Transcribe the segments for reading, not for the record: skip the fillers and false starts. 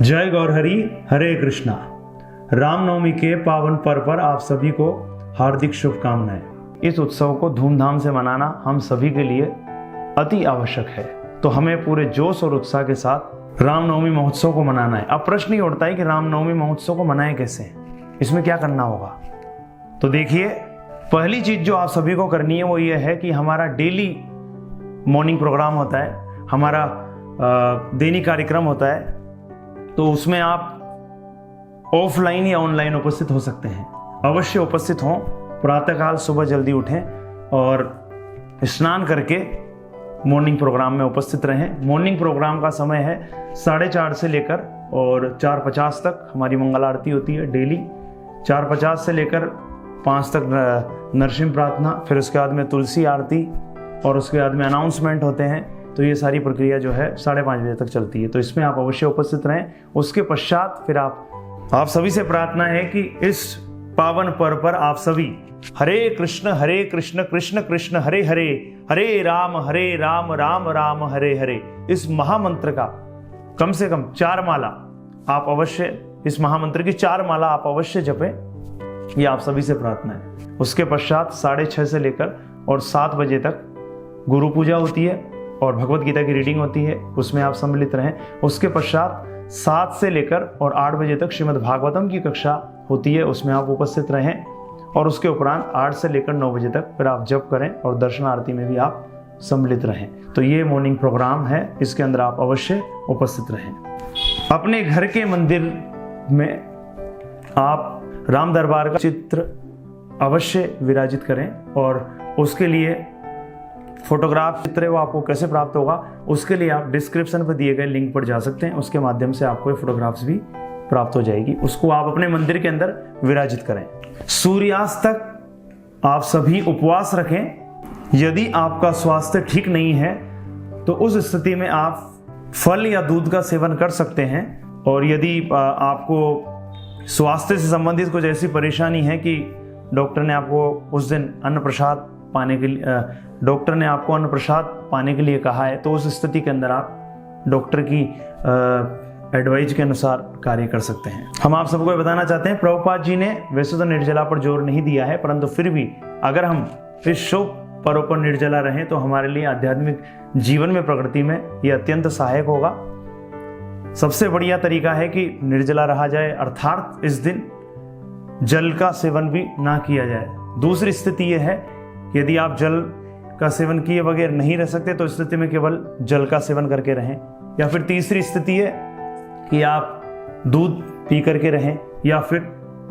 जय गौरहरि, हरे कृष्णा। रामनवमी के पावन पर्व पर आप सभी को हार्दिक शुभकामनाएं। इस उत्सव को धूमधाम से मनाना हम सभी के लिए अति आवश्यक है, तो हमें पूरे जोश और उत्साह के साथ रामनवमी महोत्सव को मनाना है। अब प्रश्न ये उठता है कि रामनवमी महोत्सव को मनाएं कैसे, इसमें क्या करना होगा। तो देखिए, पहली चीज जो आप सभी को करनी है वो ये है कि हमारा डेली मॉर्निंग प्रोग्राम होता है, हमारा दैनिक कार्यक्रम होता है, तो उसमें आप ऑफलाइन या ऑनलाइन उपस्थित हो सकते हैं। अवश्य उपस्थित हों। प्रातःकाल सुबह जल्दी उठें और स्नान करके मॉर्निंग प्रोग्राम में उपस्थित रहें। मॉर्निंग प्रोग्राम का समय है 4:30 से लेकर और 4:50 तक हमारी मंगल आरती होती है डेली। 4:50 से लेकर 5 तक नरसिंह प्रार्थना, फिर उसके बाद में तुलसी आरती और उसके बाद में अनाउंसमेंट होते हैं। तो ये सारी प्रक्रिया जो है 5:30 बजे तक चलती है, तो इसमें आप अवश्य उपस्थित रहें। उसके पश्चात फिर आप सभी से प्रार्थना है कि इस पावन पर्व पर आप सभी हरे कृष्ण कृष्ण कृष्ण हरे हरे, हरे राम राम राम हरे हरे, इस महामंत्र का कम से कम 4 माला आप अवश्य, इस महामंत्र की 4 माला आप अवश्य जपें। ये आप सभी से प्रार्थना है। उसके पश्चात 6:30 से लेकर और 7 बजे तक गुरु पूजा होती है और भगवत गीता की रीडिंग होती है, उसमें आप सम्मिलित रहें। उसके पश्चात 7 से लेकर और 8 बजे तक श्रीमद् भागवतम की कक्षा होती है, उसमें आप उपस्थित रहें। और उसके उपरांत 8 से लेकर 9 बजे तक फिर आप जप करें और दर्शन आरती में भी आप सम्मिलित रहें। तो ये मॉर्निंग प्रोग्राम है, इसके अंदर आप अवश्य उपस्थित रहें। अपने घर के मंदिर में आप राम दरबार का चित्र अवश्य विराजित करें और उसके लिए फोटोग्राफ चित्र वो आपको कैसे प्राप्त होगा, उसके लिए आप डिस्क्रिप्शन पर दिए गए लिंक पर जा सकते हैं। उसके माध्यम से आपको ये फोटोग्राफ्स भी प्राप्त हो जाएगी। उसको आप अपने मंदिर के अंदर विराजित करें। सूर्यास्त तक आप सभी उपवास रखें। यदि आपका स्वास्थ्य ठीक नहीं है तो उस स्थिति में आप फल या दूध का सेवन कर सकते हैं। और यदि आपको स्वास्थ्य से संबंधित कुछ ऐसी परेशानी है कि डॉक्टर ने आपको उस दिन अन्न प्रसाद पाने के लिए कहा है, तो उस स्थिति के अंदर आप डॉक्टर की एडवाइज के अनुसार कार्य कर सकते हैं। हम आप सबको बताना चाहते हैं, प्रभुपाद जी ने वैसे तो निर्जला पर जोर नहीं दिया है, परंतु फिर भी अगर हम इस शुभ पर्व पर निर्जला रहें तो हमारे लिए आध्यात्मिक जीवन में, प्रकृति में यह अत्यंत सहायक होगा। सबसे बढ़िया तरीका है कि निर्जला रहा जाए, अर्थात इस दिन जल का सेवन भी ना किया जाए। दूसरी स्थिति यह है, यदि आप जल का सेवन किए बगैर नहीं रह सकते तो इस स्थिति में केवल जल का सेवन करके रहें। या फिर तीसरी स्थिति है कि आप दूध पी करके रहें या फिर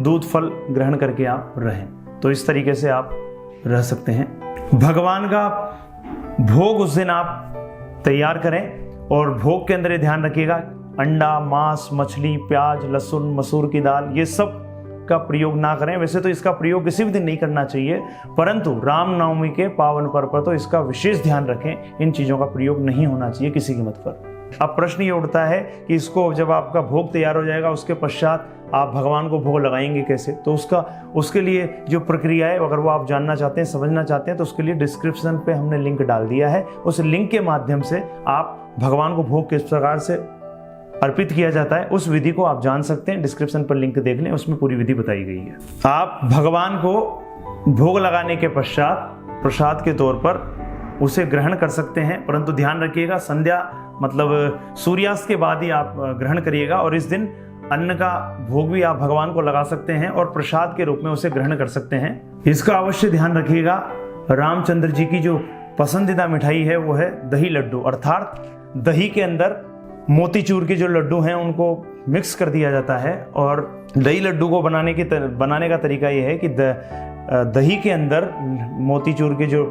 दूध फल ग्रहण करके आप रहें। तो इस तरीके से आप रह सकते हैं। भगवान का भोग उस दिन आप तैयार करें और भोग के अंदर ये ध्यान रखिएगा, अंडा, मांस, मछली, प्याज, लहसुन, मसूर की दाल, ये सब का प्रयोग ना करें। वैसे तो इसका प्रयोग किसी भी दिन नहीं करना चाहिए, परंतु रामनवमी के पावन पर्व पर तो इसका विशेष ध्यान रखें। इन चीजों का प्रयोग नहीं होना चाहिए किसी कीमत पर। अब प्रश्न ये उठता है कि इसको जब आपका भोग तैयार हो जाएगा उसके पश्चात आप भगवान को भोग लगाएंगे कैसे। तो उसके लिए जो प्रक्रिया है, अगर वो आप जानना चाहते हैं, समझना चाहते हैं, तो उसके लिए डिस्क्रिप्शन पे हमने लिंक डाल दिया है। उस लिंक के माध्यम से आप भगवान को भोग किस प्रकार से अर्पित किया जाता है उस विधि को आप जान सकते हैं। डिस्क्रिप्शन पर लिंक देख लें, उसमें पूरी विधि बताई गई है। आप भगवान को भोग लगाने के पश्चात प्रसाद के तौर पर उसे ग्रहण कर सकते हैं, परंतु ध्यान रखिएगा संध्या मतलब सूर्यास्त के बाद ही आप ग्रहण करिएगा। और इस दिन अन्न का भोग भी आप भगवान को लगा सकते हैं और प्रसाद के रूप में उसे ग्रहण कर सकते हैं। इसका अवश्य ध्यान रखिएगा। रामचंद्र जी की जो पसंदीदा मिठाई है वो है दही लड्डू, अर्थात दही के अंदर मोतीचूर के जो लड्डू हैं उनको मिक्स कर दिया जाता है। और दही लड्डू को बनाने का तरीका ये है कि दही के अंदर मोतीचूर के जो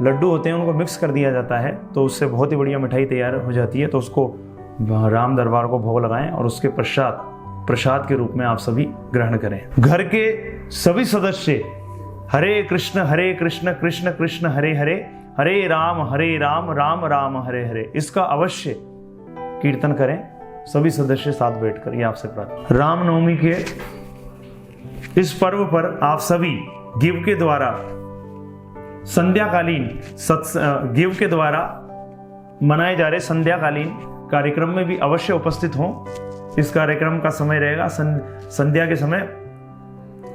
लड्डू होते हैं उनको मिक्स कर दिया जाता है, तो उससे बहुत ही बढ़िया मिठाई तैयार हो जाती है। तो उसको राम दरबार को भोग लगाएं और उसके पश्चात प्रसाद के रूप में आप सभी ग्रहण करें। घर के सभी सदस्य हरे कृष्ण कृष्ण कृष्ण हरे हरे, हरे राम राम राम हरे हरे, इसका अवश्य कीर्तन करें सभी सदस्य साथ बैठकर। ये आपसे प्रार्थना। रामनवमी के इस पर्व पर आप सभी गिव के द्वारा संध्याकालीन गिव के द्वारा मनाए जा रहे संध्याकालीन कार्यक्रम में भी अवश्य उपस्थित हों इस कार्यक्रम का समय रहेगा संध्या के समय,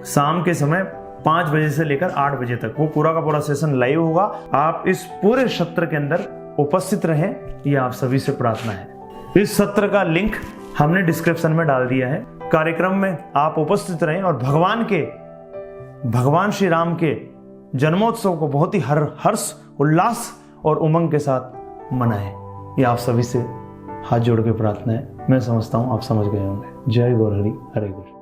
शाम के समय 5 बजे से लेकर 8 बजे तक। वो पूरा का पूरा सेशन लाइव होगा। आप इस पूरे सत्र के अंदर उपस्थित रहें, ये आप सभी से प्रार्थना है। इस सत्र का लिंक हमने डिस्क्रिप्शन में डाल दिया है। कार्यक्रम में आप उपस्थित रहें और भगवान श्री राम के जन्मोत्सव को बहुत ही हर्ष, उल्लास और उमंग के साथ मनाएं। ये आप सभी से हाथ जोड़ के प्रार्थना है। मैं समझता हूं आप समझ गए होंगे। जय गौर हरि, हरे कृष्ण।